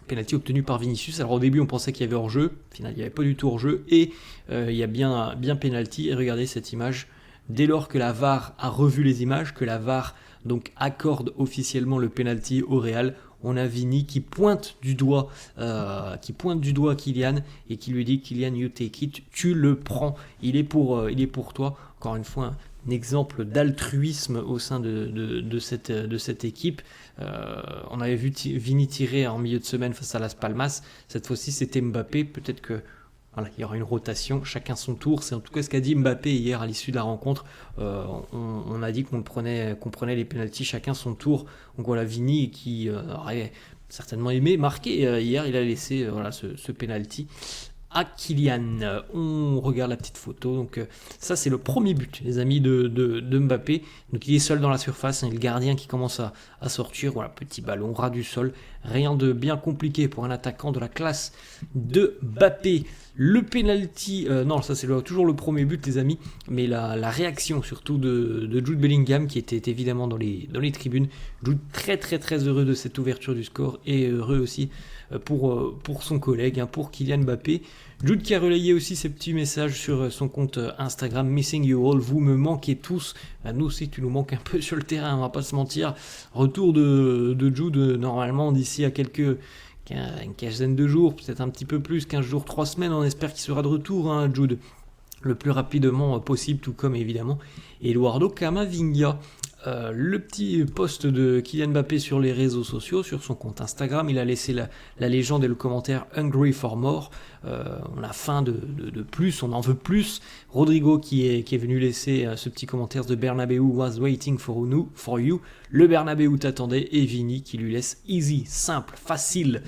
Penalty obtenu par Vinicius. Alors au début on pensait qu'il y avait hors-jeu, au final il n'y avait pas du tout hors-jeu et il y a bien penalty. Et regardez cette image, dès lors que la VAR a revu les images, que la VAR donc accorde officiellement le penalty au Real, on a Vini qui pointe du doigt Kylian et qui lui dit Kylian, you take it, tu le prends, il est pour toi. Encore une fois, un exemple d'altruisme au sein de cette équipe. On avait vu Vini tirer en milieu de semaine face à Las Palmas. Cette fois-ci, c'était Mbappé. Peut-être que voilà, il y aura une rotation, chacun son tour. C'est en tout cas ce qu'a dit Mbappé hier à l'issue de la rencontre. On a dit qu'on prenait les pénaltys chacun son tour. Donc voilà, Vini qui aurait certainement aimé marquer hier, il a laissé ce penalty à Kylian. On regarde la petite photo. Donc ça c'est le premier but, les amis, de Mbappé. Donc il est seul dans la surface, et le gardien qui commence à sortir. Voilà, petit ballon ras du sol. Rien de bien compliqué pour un attaquant de la classe de Mbappé. Le penalty, non, ça c'est toujours le premier but, les amis, mais la réaction surtout de Jude Bellingham qui était évidemment dans les tribunes. Jude très très très heureux de cette ouverture du score et heureux aussi pour son collègue, pour Kylian Mbappé. Jude qui a relayé aussi ses petits messages sur son compte Instagram, Missing You All, vous me manquez tous. Nous aussi tu nous manques un peu sur le terrain, on va pas se mentir. Retour de Jude normalement d'ici à une quinzaine de jours, peut-être un petit peu plus, 15 jours, 3 semaines, on espère qu'il sera de retour, Jude, le plus rapidement possible, tout comme évidemment Eduardo Camavinga. Le petit post de Kylian Mbappé sur les réseaux sociaux, sur son compte Instagram, il a laissé la légende et le commentaire Hungry for more. On a faim de plus, on en veut plus. Rodrigo qui est venu laisser ce petit commentaire de Bernabeu was waiting for you. Le Bernabeu t'attendait, et Vini qui lui laisse easy, simple, facile.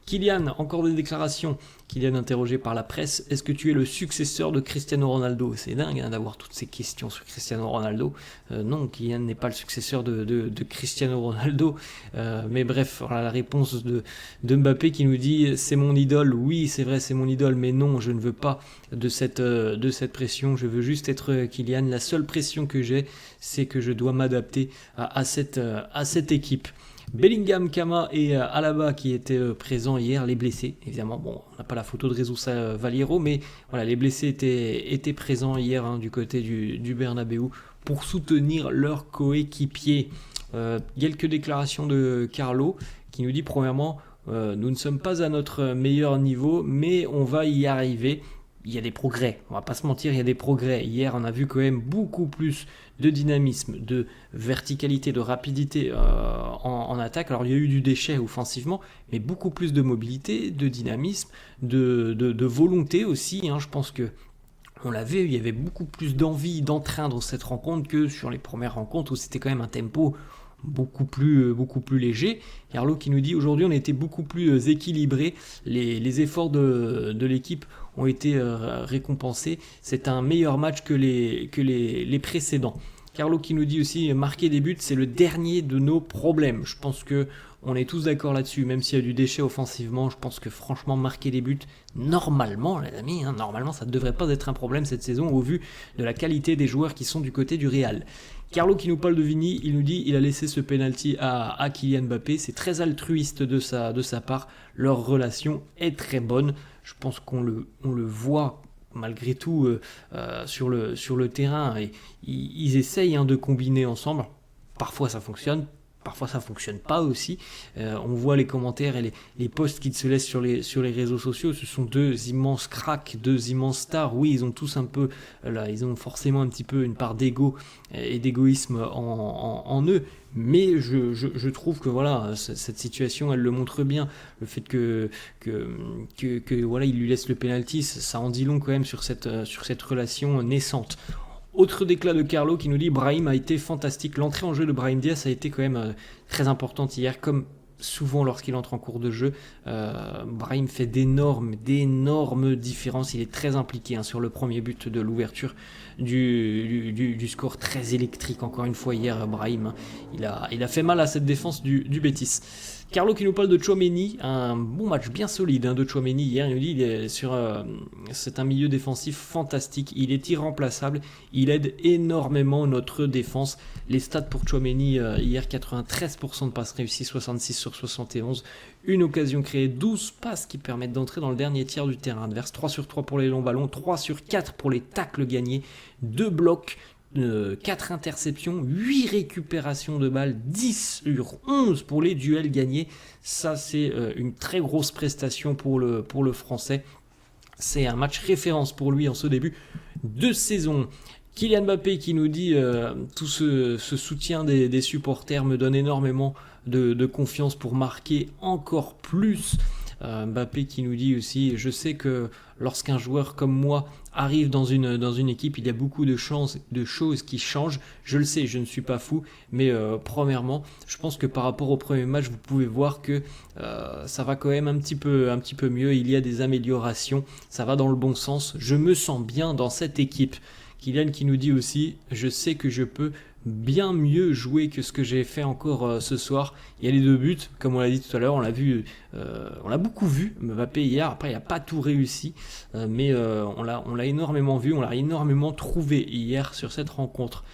Kylian, encore des déclarations. Kylian interrogé par la presse, est-ce que tu es le successeur de Cristiano Ronaldo? C'est dingue d'avoir toutes ces questions sur Cristiano Ronaldo. Non, Kylian n'est pas le successeur de Cristiano Ronaldo. Mais bref, voilà la réponse de Mbappé qui nous dit, c'est mon idole, oui c'est vrai c'est mon idole, mais non, je ne veux pas de cette pression, je veux juste être Kylian. La seule pression que j'ai, c'est que je dois m'adapter à cette équipe. Bellingham, Kama et Alaba qui étaient présents hier, les blessés évidemment. Bon, on n'a pas la photo de Jesus Valiero, mais voilà, les blessés étaient présents hier du côté du Bernabeu pour soutenir leurs coéquipiers. Quelques déclarations de Carlo qui nous dit premièrement, nous ne sommes pas à notre meilleur niveau, mais on va y arriver. Il y a des progrès, on va pas se mentir, il y a des progrès. Hier, on a vu quand même beaucoup plus de dynamisme, de verticalité, de rapidité en attaque. Alors, il y a eu du déchet offensivement, mais beaucoup plus de mobilité, de dynamisme, de volonté aussi. Je pense que on l'a vu, il y avait beaucoup plus d'envie, d'entrain dans cette rencontre que sur les premières rencontres où c'était quand même un tempo beaucoup plus léger. Carlo qui nous dit aujourd'hui on était beaucoup plus équilibré, les efforts de l'équipe ont été récompensés, c'est un meilleur match que les précédents. Carlo qui nous dit aussi marquer des buts c'est le dernier de nos problèmes. Je pense que on est tous d'accord là-dessus, même s'il y a du déchet offensivement, je pense que franchement marquer des buts, normalement les amis, normalement ça ne devrait pas être un problème cette saison au vu de la qualité des joueurs qui sont du côté du Real. Carlo qui nous parle de Vini, il nous dit il a laissé ce penalty à Kylian Mbappé, c'est très altruiste de sa part, leur relation est très bonne, je pense qu'on le voit malgré tout sur le terrain, et ils essayent de combiner ensemble, parfois ça fonctionne, parfois ça fonctionne pas aussi. On voit les commentaires et les posts qu'ils se laissent sur les réseaux sociaux. Ce sont deux immenses cracks, deux immenses stars. Oui, ils ont tous un peu, ils ont forcément un petit peu une part d'ego et d'égoïsme en eux. Mais je trouve que voilà, cette situation, elle le montre bien. Le fait que voilà, il lui laisse le penalty, ça en dit long quand même sur cette relation naissante. Autre déclat de Carlo qui nous dit Brahim a été fantastique. L'entrée en jeu de Brahim Diaz a été quand même très importante hier, comme souvent lorsqu'il entre en cours de jeu. Brahim fait d'énormes différences. Il est très impliqué sur le premier but de l'ouverture du score, très électrique encore une fois hier. Brahim, il a fait mal à cette défense du Betis. Carlo qui nous parle de Tchouaméni, un bon match bien solide de Tchouaméni hier. Il nous dit c'est un milieu défensif fantastique, il est irremplaçable, il aide énormément notre défense. Les stats pour Tchouaméni hier, 93% de passes réussies, 66 sur 71, une occasion créée, 12 passes qui permettent d'entrer dans le dernier tiers du terrain adverse, 3 sur 3 pour les longs ballons, 3 sur 4 pour les tacles gagnés, 2 blocs, 4 interceptions, 8 récupérations de balles, 10 sur 11 pour les duels gagnés. Ça, c'est une très grosse prestation pour le Français. C'est un match référence pour lui en ce début de saison. Kylian Mbappé qui nous dit tout ce soutien des supporters me donne énormément de confiance pour marquer encore plus. Mbappé qui nous dit aussi, je sais que lorsqu'un joueur comme moi arrive dans une équipe, il y a beaucoup de choses qui changent. Je le sais, je ne suis pas fou, mais premièrement, je pense que par rapport au premier match, vous pouvez voir que ça va quand même un petit peu mieux. Il y a des améliorations, ça va dans le bon sens. Je me sens bien dans cette équipe. Kylian qui nous dit aussi, je sais que je peux bien mieux jouer que ce que j'ai fait encore ce soir. Il y a les 2 buts, comme on l'a dit tout à l'heure, on l'a beaucoup vu, Mbappé hier. Après, il n'a pas tout réussi, mais on l'a énormément vu, on l'a énormément trouvé hier sur cette rencontre.